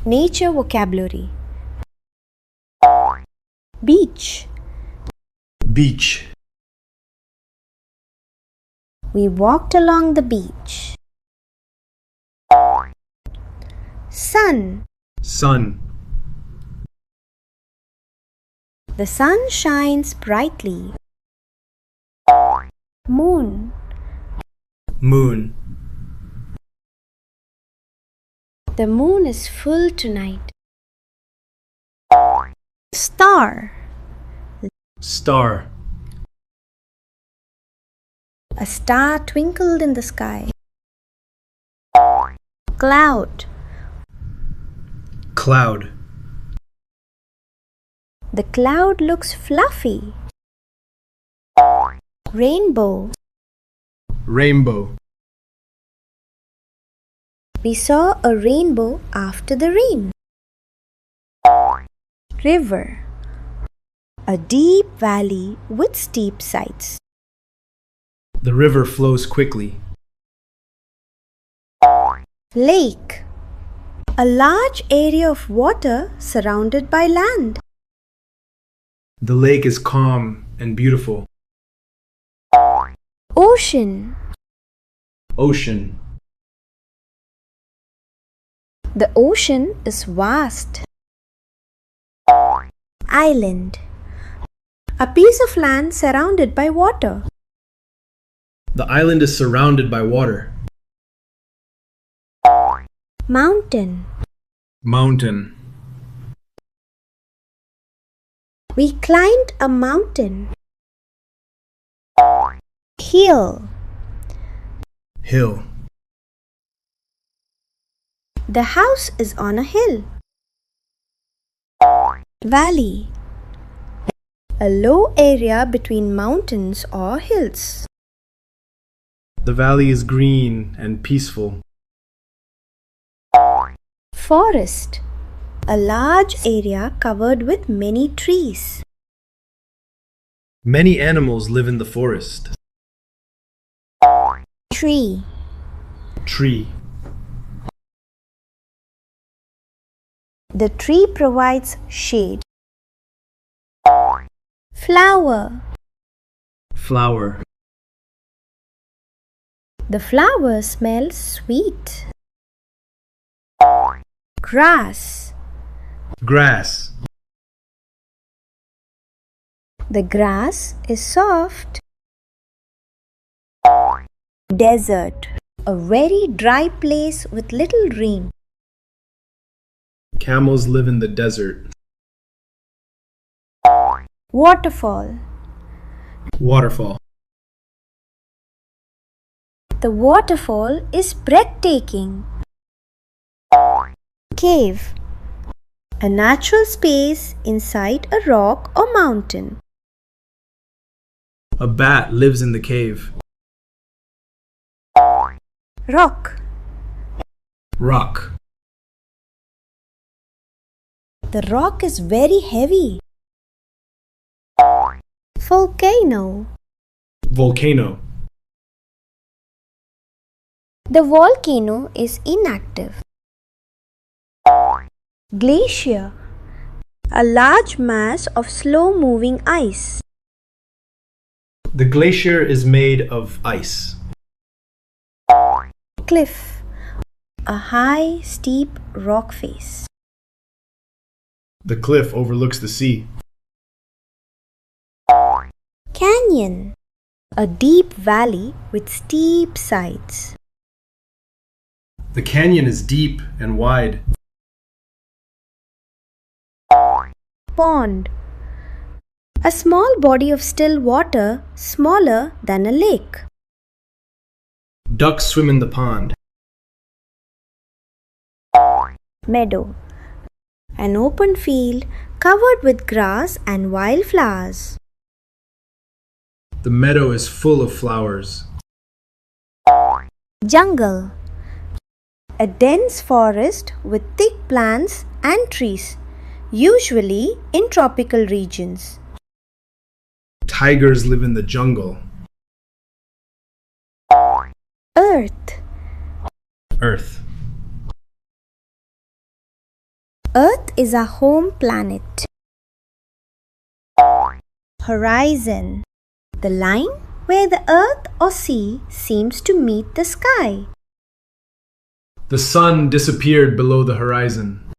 Nature vocabulary. Beach. Beach. We walked along the beach. Sun. Sun. The sun shines brightly. Moon. Moon. The moon is full tonight. Star. Star. A star twinkled in the sky. Cloud. Cloud. The cloud looks fluffy. Rainbow. Rainbow. We saw a rainbow after the rain. River. A deep valley with steep sides. The river flows quickly. Lake. A large area of water surrounded by land. The lake is calm and beautiful. Ocean. Ocean. The ocean is vast. Island. A piece of land surrounded by water. The island is surrounded by water. Mountain. Mountain. We climbed a mountain. Hill. Hill. The house is on a hill. Valley. A low area between mountains or hills. The valley is green and peaceful. Forest. A large area covered with many trees. Many animals live in the forest. Tree. Tree. The tree provides shade. Flower. Flower. The flower smells sweet. Grass. Grass. The grass is soft. Desert. A very dry place with little rain. Camels live in the desert. Waterfall. Waterfall. The waterfall is breathtaking. Cave. A natural space inside a rock or mountain. A bat lives in the cave. Rock. Rock. The rock is very heavy. Volcano. Volcano. The volcano is inactive. Glacier. A large mass of slow-moving ice. The glacier is made of ice. Cliff. A high, steep rock face. The cliff overlooks the sea. Canyon. A deep valley with steep sides. The canyon is deep and wide. Pond. A small body of still water smaller than a lake. Ducks swim in the pond. Meadow. An open field covered with grass and wildflowers. The meadow is full of flowers. Jungle. A dense forest with thick plants and trees, usually in tropical regions. Tigers live in the jungle. Earth. Earth. Earth is our home planet. Horizon. The line where the earth or sea seems to meet the sky. The sun disappeared below the horizon.